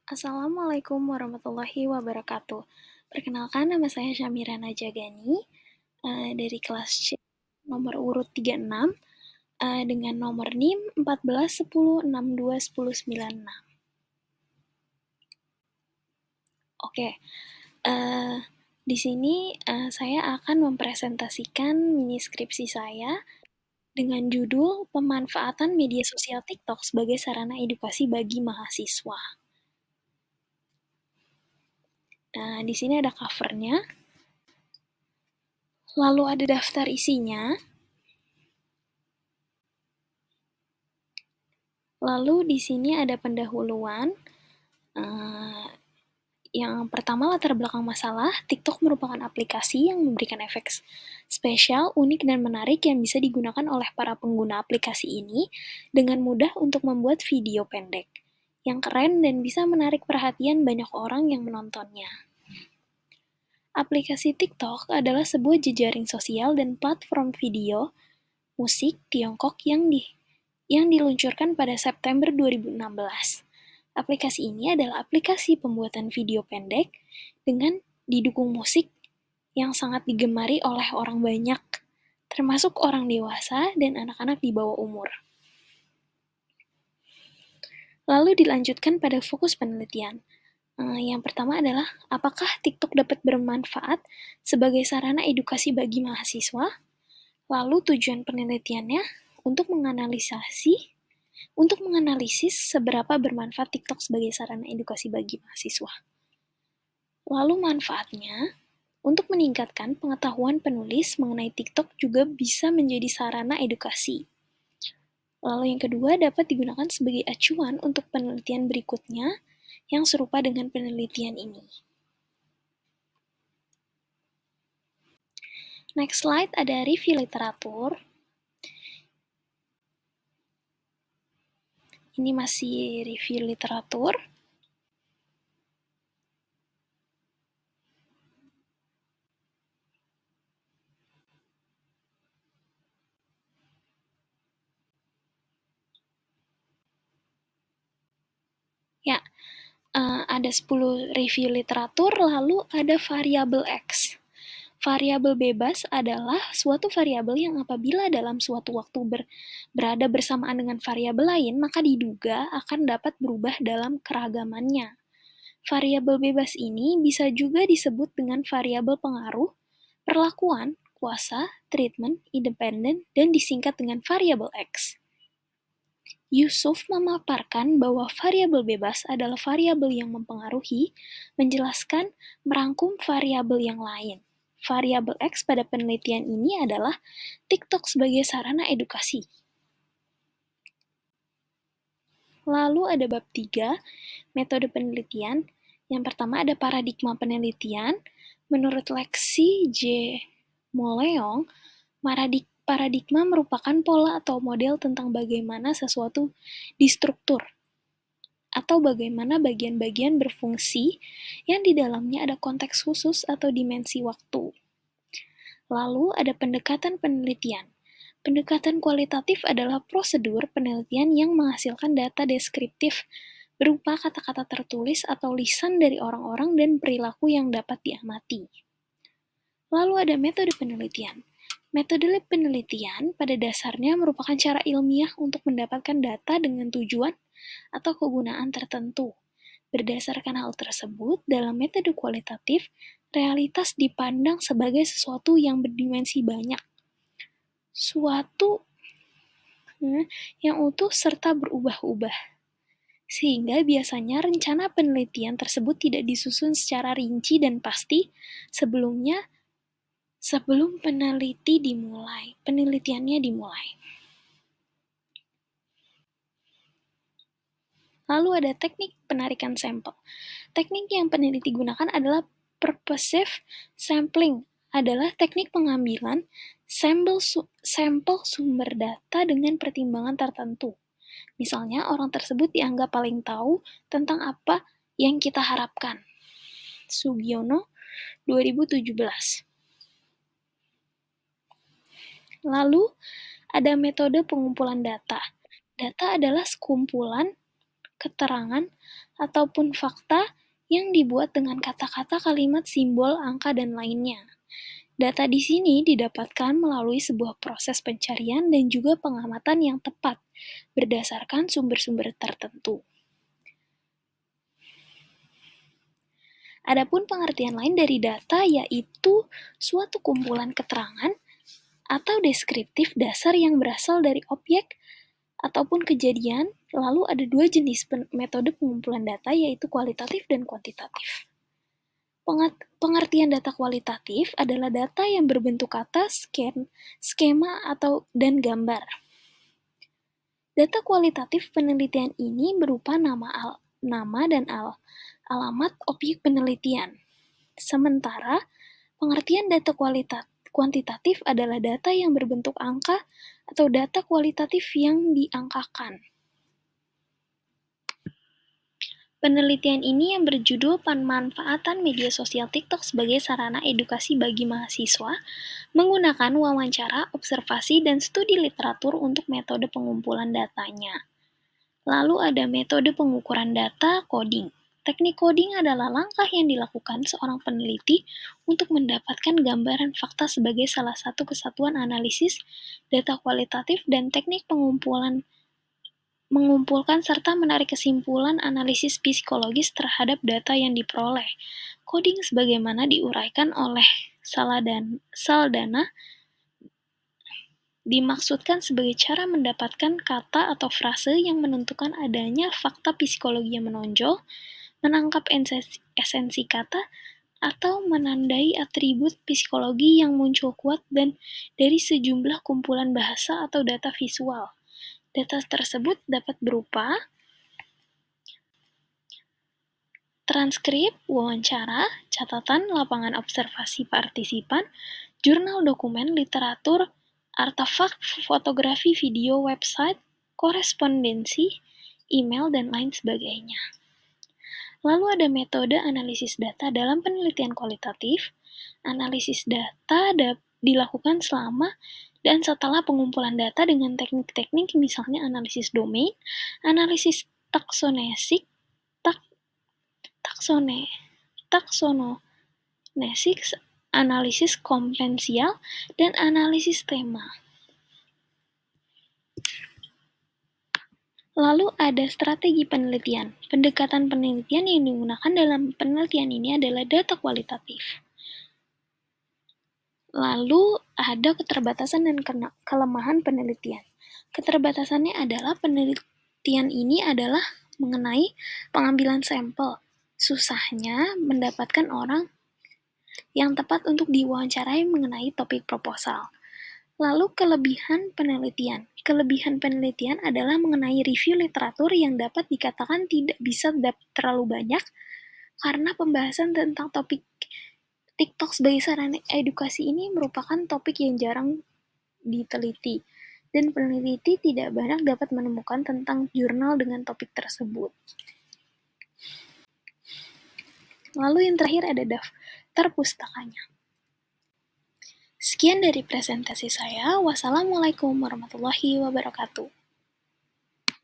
Assalamualaikum warahmatullahi wabarakatuh. Perkenalkan, nama saya Syamira Najagani, dari kelas C nomor urut 36, dengan nomor NIM 1410621096. Oke, uh, di sini saya akan mempresentasikan mini skripsi saya dengan judul Pemanfaatan Media Sosial TikTok sebagai Sarana Edukasi bagi Mahasiswa. Nah, di sini ada covernya, lalu ada daftar isinya, lalu di sini ada pendahuluan. Yang pertama, latar belakang masalah. TikTok merupakan aplikasi yang memberikan efek spesial, unik, dan menarik yang bisa digunakan oleh para pengguna aplikasi ini dengan mudah untuk membuat video pendek yang keren dan bisa menarik perhatian banyak orang yang menontonnya. Aplikasi TikTok adalah sebuah jejaring sosial dan platform video musik Tiongkok yang diluncurkan pada September 2016. Aplikasi ini adalah aplikasi pembuatan video pendek dengan didukung musik yang sangat digemari oleh orang banyak, termasuk orang dewasa dan anak-anak di bawah umur. Lalu dilanjutkan pada fokus penelitian. Yang pertama adalah, apakah TikTok dapat bermanfaat sebagai sarana edukasi bagi mahasiswa? Lalu tujuan penelitiannya untuk menganalisis seberapa bermanfaat TikTok sebagai sarana edukasi bagi mahasiswa. Lalu manfaatnya, untuk meningkatkan pengetahuan penulis mengenai TikTok juga bisa menjadi sarana edukasi. Lalu yang kedua, dapat digunakan sebagai acuan untuk penelitian berikutnya yang serupa dengan penelitian ini. Next slide ada review literatur. Ini masih review literatur. Ya, ada 10 review literatur, lalu ada variabel X. Variabel bebas adalah suatu variabel yang apabila dalam suatu waktu berada bersamaan dengan variabel lain, maka diduga akan dapat berubah dalam keragamannya. Variabel bebas ini bisa juga disebut dengan variabel pengaruh, perlakuan, kuasa, treatment, independen, dan disingkat dengan variabel X. Yusuf memaparkan bahwa variabel bebas adalah variabel yang mempengaruhi, menjelaskan, merangkum variabel yang lain. Variabel X pada penelitian ini adalah TikTok sebagai sarana edukasi. Lalu ada bab 3, metode penelitian. Yang pertama ada paradigma penelitian. Menurut Lexi J. Moleong, paradigma merupakan pola atau model tentang bagaimana sesuatu distruktur atau bagaimana bagian-bagian berfungsi yang di dalamnya ada konteks khusus atau dimensi waktu. Lalu ada pendekatan penelitian. Pendekatan kualitatif adalah prosedur penelitian yang menghasilkan data deskriptif berupa kata-kata tertulis atau lisan dari orang-orang dan perilaku yang dapat diamati. Lalu ada metode penelitian. Metode penelitian pada dasarnya merupakan cara ilmiah untuk mendapatkan data dengan tujuan atau kegunaan tertentu. Berdasarkan hal tersebut, dalam metode kualitatif, realitas dipandang sebagai sesuatu yang berdimensi banyak. Suatu yang utuh serta berubah-ubah. Sehingga biasanya rencana penelitian tersebut tidak disusun secara rinci dan pasti sebelum penelitiannya dimulai. Lalu ada teknik penarikan sampel. Teknik yang peneliti gunakan adalah purposive sampling, adalah teknik pengambilan sampel sumber data dengan pertimbangan tertentu. Misalnya, orang tersebut dianggap paling tahu tentang apa yang kita harapkan. Sugiono, 2017. Lalu, ada metode pengumpulan data. Data adalah sekumpulan keterangan, ataupun fakta yang dibuat dengan kata-kata, kalimat, simbol, angka, dan lainnya. Data di sini didapatkan melalui sebuah proses pencarian dan juga pengamatan yang tepat berdasarkan sumber-sumber tertentu. Adapun pengertian lain dari data yaitu suatu kumpulan keterangan atau deskriptif dasar yang berasal dari objek ataupun kejadian. Lalu ada dua jenis metode pengumpulan data yaitu kualitatif dan kuantitatif. Pengertian data kualitatif adalah data yang berbentuk kata, skema, dan gambar. Data kualitatif penelitian ini berupa nama dan alamat objek penelitian. Sementara pengertian data kuantitatif adalah data yang berbentuk angka atau data kualitatif yang diangkakan. Penelitian ini yang berjudul Pemanfaatan Media Sosial TikTok sebagai Sarana Edukasi bagi Mahasiswa menggunakan wawancara, observasi, dan studi literatur untuk metode pengumpulan datanya. Lalu ada metode pengukuran data, coding. Teknik coding adalah langkah yang dilakukan seorang peneliti untuk mendapatkan gambaran fakta sebagai salah satu kesatuan analisis data kualitatif dan teknik mengumpulkan serta menarik kesimpulan analisis psikologis terhadap data yang diperoleh. Coding sebagaimana diuraikan oleh Saldana dimaksudkan sebagai cara mendapatkan kata atau frase yang menentukan adanya fakta psikologi yang menonjol, menangkap esensi kata, atau menandai atribut psikologi yang muncul kuat dan dari sejumlah kumpulan bahasa atau data visual. Data tersebut dapat berupa transkrip, wawancara, catatan, lapangan observasi partisipan, jurnal dokumen, literatur, artefak, fotografi, video, website, korespondensi, email, dan lain sebagainya. Lalu ada metode analisis data dalam penelitian kualitatif. Analisis data dilakukan selama dan setelah pengumpulan data dengan teknik-teknik misalnya analisis domain, analisis taksonomisik, analisis kompensial, dan analisis tema. Lalu ada strategi penelitian. Pendekatan penelitian yang digunakan dalam penelitian ini adalah data kualitatif. Lalu ada keterbatasan dan kelemahan penelitian. Keterbatasannya adalah penelitian ini adalah mengenai pengambilan sampel. Susahnya mendapatkan orang yang tepat untuk diwawancarai mengenai topik proposal. Lalu kelebihan penelitian. Kelebihan penelitian adalah mengenai review literatur yang dapat dikatakan tidak bisa terlalu banyak karena pembahasan tentang topik TikTok sebagai sarana edukasi ini merupakan topik yang jarang diteliti dan peneliti tidak banyak dapat menemukan tentang jurnal dengan topik tersebut. Lalu yang terakhir ada daftar pustakanya. Sekian dari presentasi saya. Wassalamualaikum warahmatullahi wabarakatuh.